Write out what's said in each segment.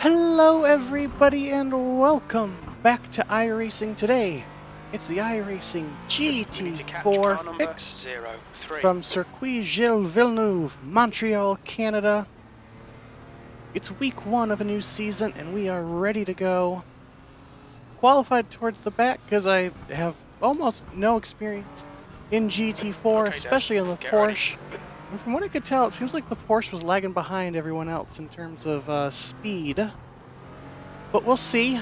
Hello everybody and welcome back to iRacing today. It's the iRacing GT4 fixed from Circuit Gilles Villeneuve, Montreal, Canada. It's week 1 of a new season and we are ready to go. Qualified towards the back because I have almost no experience in GT4, especially in the Porsche. And from what I could tell, it seems like the Porsche was lagging behind everyone else in terms of speed. But we'll see.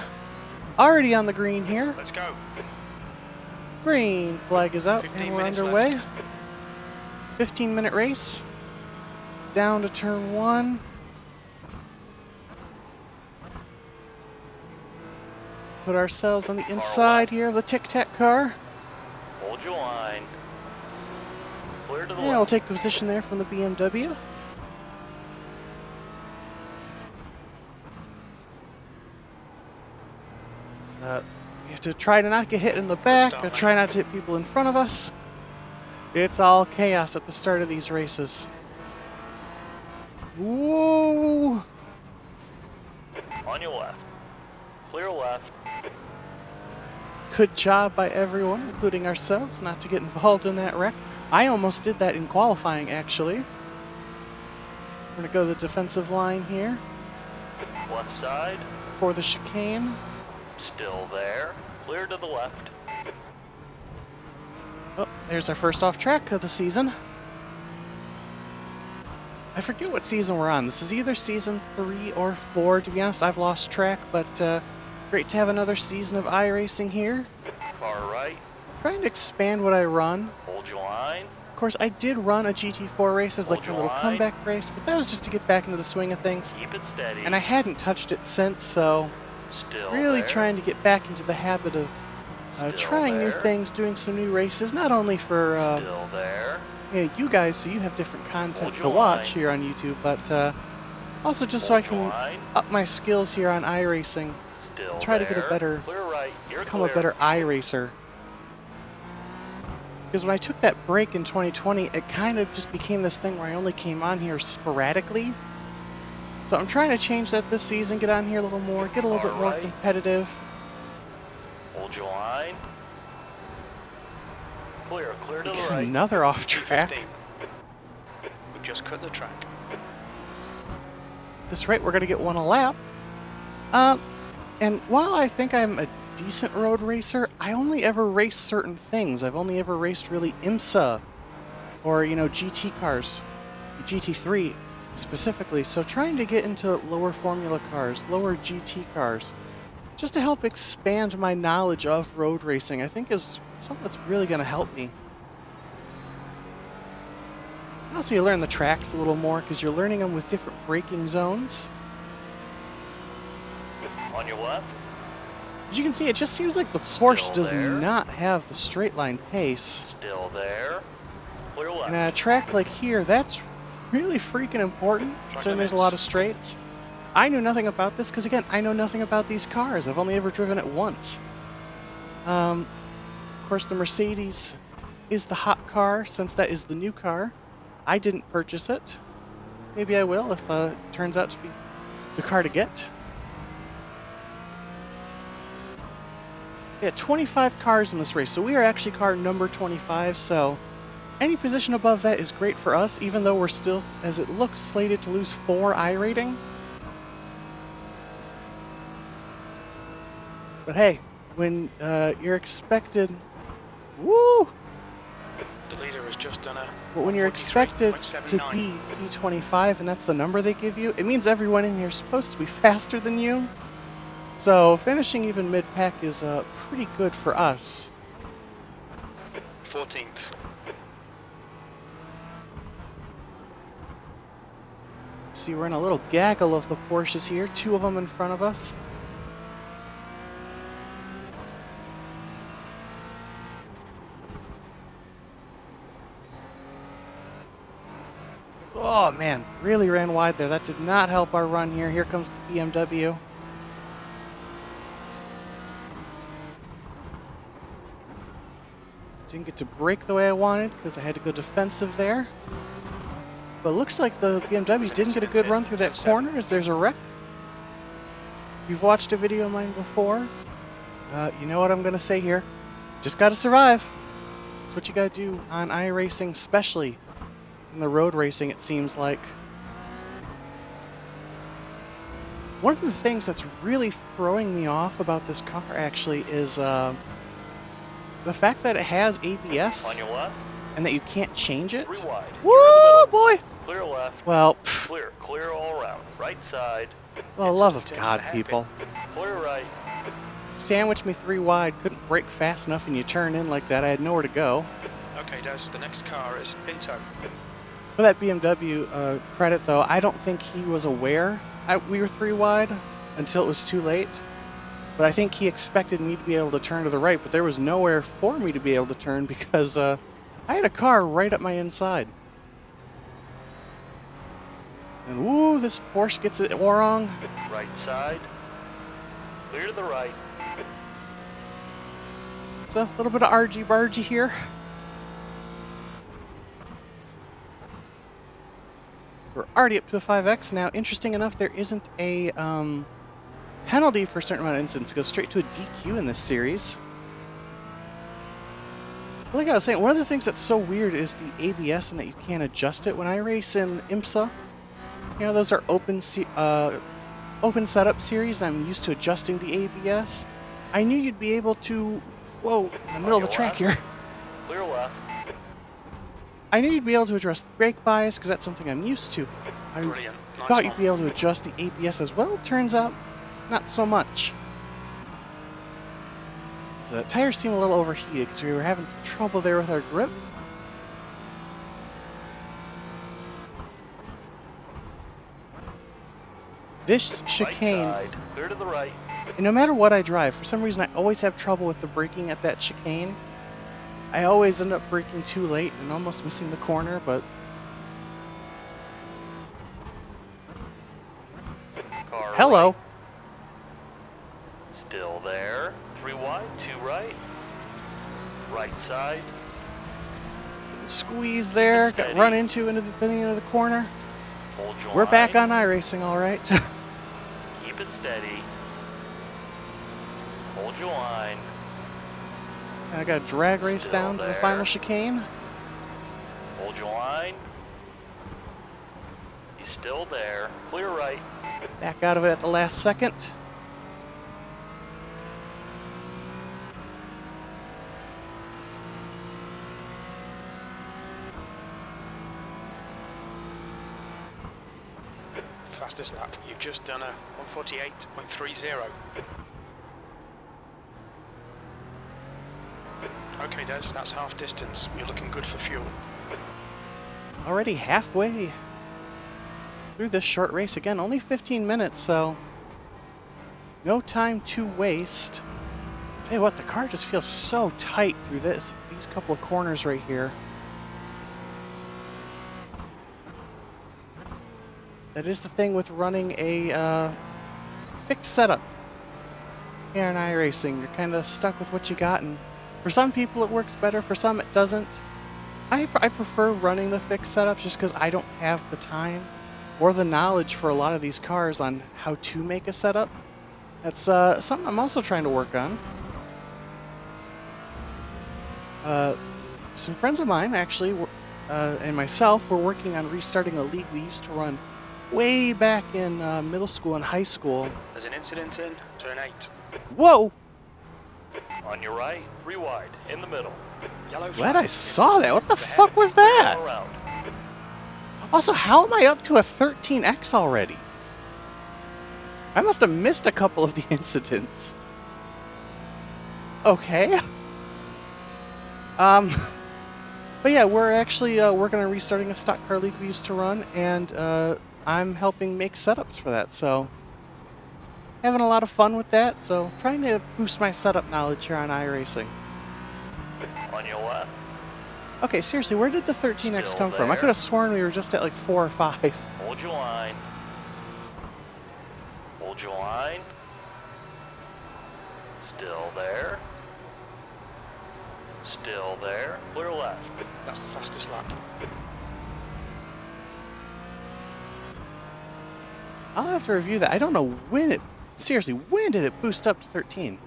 Already on the green here. Let's go. Green flag is out and we're underway. 15-minute race. Down to turn 1. Put ourselves on the inside here of the tic-tac car. Hold your line. Clear to the And left. we'll take the position there from the BMW. We have to try to not get hit in the back, or try not to hit people in front of us. It's all chaos at the start of these races. Whoa! On your left. Clear left. Good job by everyone, including ourselves, not to get involved in that wreck. I almost did that in qualifying, actually. We're going to go to the defensive line here. Left side. For the chicane. Still there. Clear to the left. Oh, there's our first off track of the season. I forget what season we're on. This is either season 3 or 4. To be honest, I've lost track, but great to have another season of iRacing here. Far right. Trying to expand what I run. Hold your line. Of course, I did run a GT4 race as like a little comeback race, but that was just to get back into the swing of things. Keep it steady. And I hadn't touched it since, so Still really there. trying to get back into the habit of trying new things, doing some new races, not only for Still there. you guys, so you have different content Hold to your watch line. here on YouTube, but also just so I Hold your can line. up my skills here on iRacing, Still try to there. get a better, Clear right. You're become clear. a better iRacer. Because when I took that break in 2020, it kind of just became this thing where I only came on here sporadically. So I'm trying to change that this season, get on here a little more, get a little bit more Alright. competitive. Hold your line. Clear to the right. Another off track. 15. We just cut the track. At this rate, we're going to get one a lap. And while I think I'm a decent road racer, I only ever race certain things. I've only ever raced really IMSA or, GT cars, GT3 specifically. So trying to get into lower formula cars, lower GT cars, just to help expand my knowledge of road racing, I think is something that's really going to help me. Also, you learn the tracks a little more because you're learning them with different braking zones. On your left. As you can see, it just seems like the Porsche Still does there. not have the straight line pace. Still there. Clear left. And a track like here, that's really freaking important, considering there's a lot of straights. I knew nothing about this because, again, I know nothing about these cars. I've only ever driven it once. Of course, the Mercedes is the hot car, since that is the new car. I didn't purchase it. Maybe I will if it turns out to be the car to get. Yeah, 25 cars in this race, so we are actually car number 25, so any position above that is great for us, even though we're still, as it looks, slated to lose 4 I rating. But hey, when you're expected... Woo! The leader has just done a But when you're expected to 43.79. be P25, and that's the number they give you, it means everyone in here is supposed to be faster than you. So finishing even mid-pack is pretty good for us. 14th. See, we're in a little gaggle of the Porsches here, 2 of them in front of us. Oh man, really ran wide there. That did not help our run here. Here comes the BMW. Didn't get to brake the way I wanted because I had to go defensive there. But it looks like the BMW didn't get a good run through that corner as there's a wreck. If you've watched a video of mine before, you know what I'm going to say here. Just got to survive. That's what you got to do on iRacing, especially in the road racing, it seems like. One of the things that's really throwing me off about this car, actually, is the fact that it has ABS On your left. and that you can't change it. 3 wide. Woo, boy! Clear left. Well, Clear all around. Right side. for the love of God, people. Clear right. Sandwich me 3 wide, couldn't brake fast enough and you turn in like that. I had nowhere to go. Okay, Des, the next car is in tow. For that BMW credit, though, I don't think he was aware we were 3 wide until it was too late. But I think he expected me to be able to turn to the right, but there was nowhere for me to be able to turn because I had a car right up my inside. And woo, this Porsche gets it wrong. Right side. Clear to the right. It's a little bit of argy-bargy here. We're already up to a 5X now. Interesting enough, there isn't a penalty for a certain amount of incidents. It goes straight to a DQ in this series. Like I was saying, one of the things that's so weird is the ABS and that you can't adjust it. When I race in IMSA, you know, those are open setup series, and I'm used to adjusting the ABS. I knew you'd be able to... Whoa, in the middle of the track here. Clear left. I knew you'd be able to adjust brake bias because that's something I'm used to. I Brilliant. Nice thought one. you'd be able to adjust the ABS as well. Turns out, not so much. So the tires seem a little overheated because we were having some trouble there with our grip. This chicane, Right side. Clear to the right. and no matter what I drive, for some reason I always have trouble with the braking at that chicane. I always end up braking too late and almost missing the corner, but Car hello. right. Still there. 3 wide. 2 right. Right side. Squeeze there, got Steady. run into the beginning of the corner. Hold your We're back line. on iRacing, all right. Keep it steady. Hold your line. I got a drag race Still down to the there. final chicane. Hold your line. He's still there. Clear right. Back out of it at the last second. Fastest lap. You've just done a 148.30. Okay, Des, that's half distance. You're looking good for fuel. Already halfway through this short race. Again, only 15 minutes, so no time to waste. Tell you what, the car just feels so tight through these couple of corners right here. That is the thing with running a fixed setup here in iRacing. You're kind of stuck with what you got, and for some people it works better, for some it doesn't. I prefer running the fixed setups just because I don't have the time or the knowledge for a lot of these cars on how to make a setup. That's something I'm also trying to work on. Some friends of mine, actually, and myself, were working on restarting a league we used to run way back in middle school and high school. There's an incident in turn 8. Whoa! On your right. 3 wide. In the middle. Yellow Glad flag. I saw that. What the Ahead. fuck was All that? around. Also, how am I up to a 13X already? I must have missed a couple of the incidents. Okay. But yeah, we're actually working on restarting a stock car league we used to run, and I'm helping make setups for that, so having a lot of fun with that, so trying to boost my setup knowledge here on iRacing. On your left. Okay, seriously, where did the 13X Still come from? I there. could have sworn we were just at like 4 or 5. Hold your line. Hold your line. Still there. Still there. Clear left. That's the fastest lap. I'll have to review that. I don't know when it Seriously, when did it boost up to 13?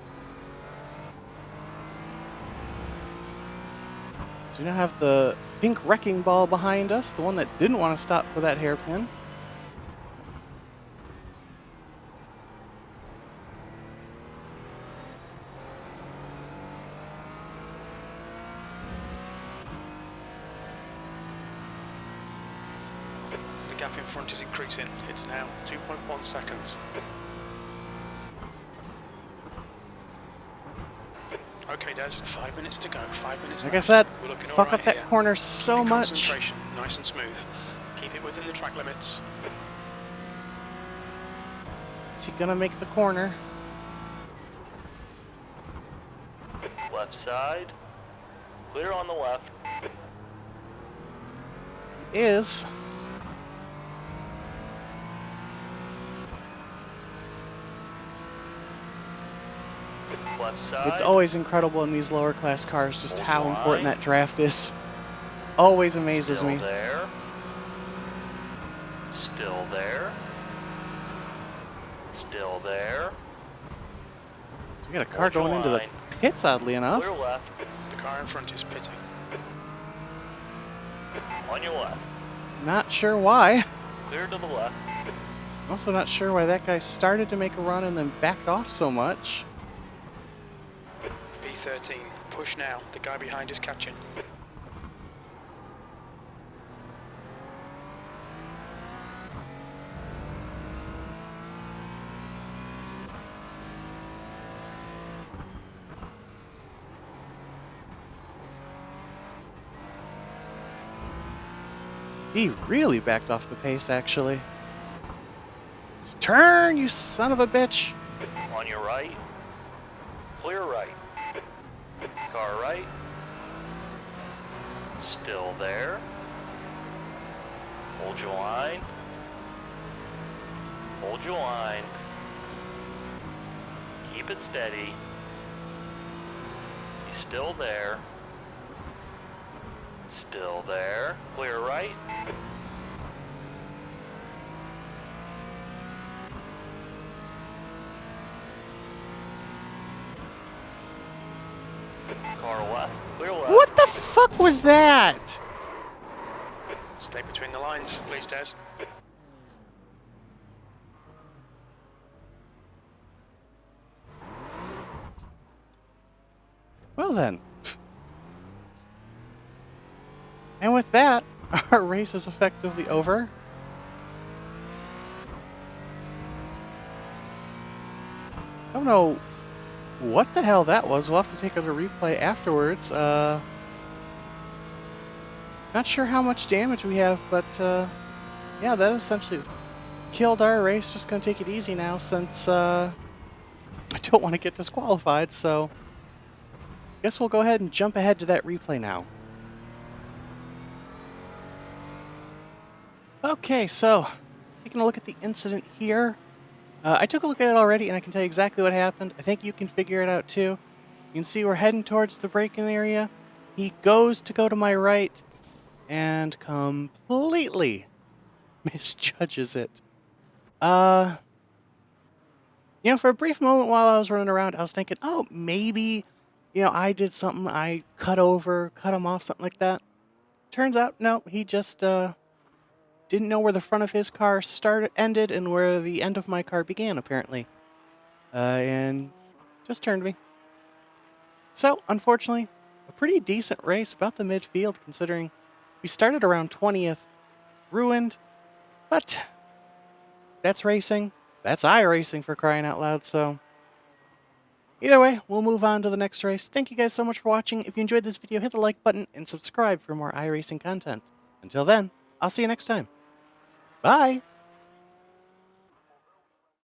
So we now have the pink wrecking ball behind us, the one that didn't want to stop for that hairpin. The gap in front is increasing. It's now 2.1 seconds. Okay, Des, 5 minutes to go. 5 minutes Like left. I said, We're looking fuck all up right that here. corner so Big much. concentration, nice and smooth. Keep it within the track limits. Is he gonna make the corner? Left side. Clear on the left. He is. Left side. It's always incredible in these lower class cars just Hold how the important line. that draft is. Always amazes Still me. there. Still there. Still there. We got a car Hold your going into the line. pits, oddly enough. Clear left. The car in front is pitting. On your left. Not sure why. Clear to the left. I'm also not sure why that guy started to make a run and then backed off so much. B13, push now. The guy behind is catching. He really backed off the pace, actually. Turn, you son of a bitch! On your right. Clear right. Car right. Still there. Hold your line. Hold your line. Keep it steady. He's still there. Still there. Clear right. Car left. Clear left. What the fuck was that? Stay between the lines, please, Des. Well then. And with that, our race is effectively over. I don't know what the hell that was. We'll have to take a replay afterwards. Not sure how much damage we have, but yeah, that essentially killed our race. Just gonna take it easy now since I don't want to get disqualified, so guess we'll go ahead and jump ahead to that replay now. Okay, so taking a look at the incident here. I took a look at it already, and I can tell you exactly what happened. I think you can figure it out too. You can see we're heading towards the braking area. He goes to go to my right and completely misjudges it. You know, for a brief moment while I was running around, I was thinking, oh, maybe, you know, I did something. I cut him off, something like that. Turns out, no, he just didn't know where the front of his car ended and where the end of my car began, apparently. And just turned me. So, unfortunately, a pretty decent race, about the midfield, considering we started around 20th, ruined, but that's racing. That's iRacing, for crying out loud, so either way, we'll move on to the next race. Thank you guys so much for watching. If you enjoyed this video, hit the like button and subscribe for more iRacing content. Until then, I'll see you next time. Bye!